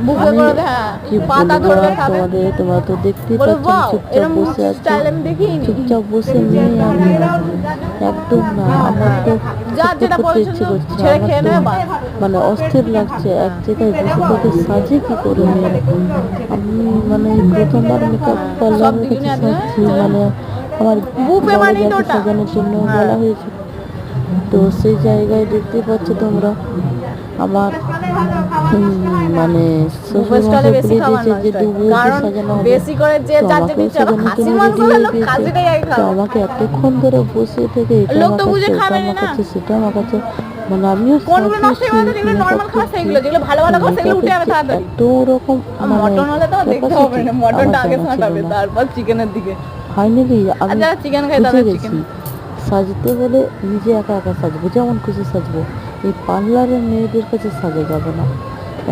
বুকে করে দে, হ্যাঁ পাতা ধরবে খাবে তোমাদের, তোমরা তো দেখতেই পাচ্ছ চুপচাপ বসে আছে, চুপচাপ বসে নিয়ে আমি একদম না, আমার তো করতে ইচ্ছে করছে, আমার তো মানে অস্থির লাগছে এক জায়গায় বসে থেকে সাজে কি করে নিয়ে। আমি মানে প্রথমবার মেকআপ পার্লারের কাছে সাজছি, মানে আমার বড় সাজানোর জন্য বলা হয়েছে, তো সেই জায়গায় দেখতে পাচ্ছ তোমরা আমার মানে শ্বশুরমশাই বলে দিয়েছে যে ডুবুকে সাজানো হবে, তো আমাকে এতক্ষণ ধরে বসে থেকে এটা আমার কাছে সেটা আমার কাছে, মানে আমিও এত রকম ফাইনালি আমি বুঝে গেছি সাজতে বলে নিজে একা একা সাজবো, যেমন খুশি সাজবো, এই পার্লারের মেয়েদের কাছে সাজা যাবে না,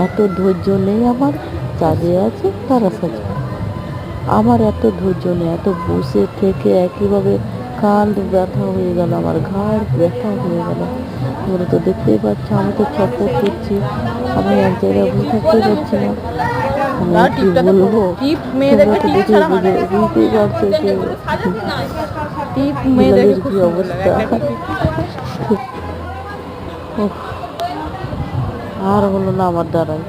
এত ধৈর্য নেই আমার, যাদের আছে তারা সাজবে, আমার এত ধৈর্য নেই, এত বসে থেকে একইভাবে কান ব্যথা হয়ে গেল, আমার ঘাড় ব্যথা হয়ে গেল, তোমরা তো দেখতেই পাচ্ছ আমি তো ছটফট করছি, আমি এক জায়গায় বসে থাকতে পারছি না, কি বলবো, বুঝতেই পারছো কি অবস্থা। আর হলো না আমার দ্বারাই,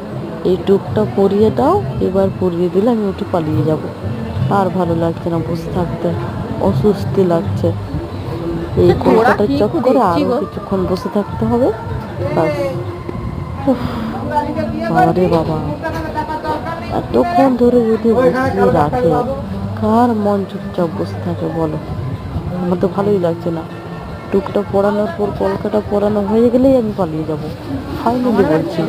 এই টুকটা পরিয়ে দাও, এবার পরিয়ে দিলে আমি উঠে পালিয়ে যাব, আর ভালো লাগছে না বসে থাকতে, অস্বস্তি লাগছে, এই কলকাতার চক্করে আরো কিছুক্ষণ বসে থাকতে হবে, বাস। বাবারে বাবা, এতক্ষণ ধরে যদি বসিয়ে রাখে, কার মন চুপচাপ বসে থাকে বলো, আমার তো ভালোই লাগছে না, টুকটা পরানোর পর কলকাতা পরানো হয়ে গেলেই আমি পালিয়ে যাবো, ফাইনালি বলছি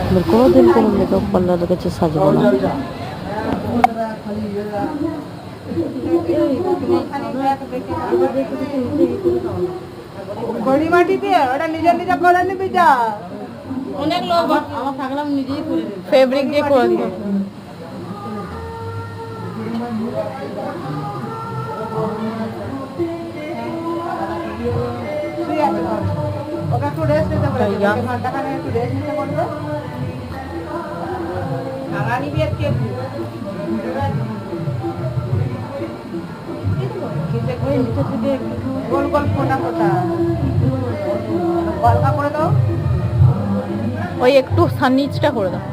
আমি কোনোদিন কোনো মেকআপ পার্লারের কাছে সাজবো না। অনেক লোক আমার থাকলাম নিজেই করে দিই, ফেব্রিক দিয়ে করে দিই। ওটা একটু রেস্ট নিতে বলে, ঘন্টা খানে একটু রেস্ট নিতে বলবে, আগানি বিয়ে কে গোল গোল ফোটা ফোটা গলকা করে দাও, ওই একটু নিচটা করে দাও।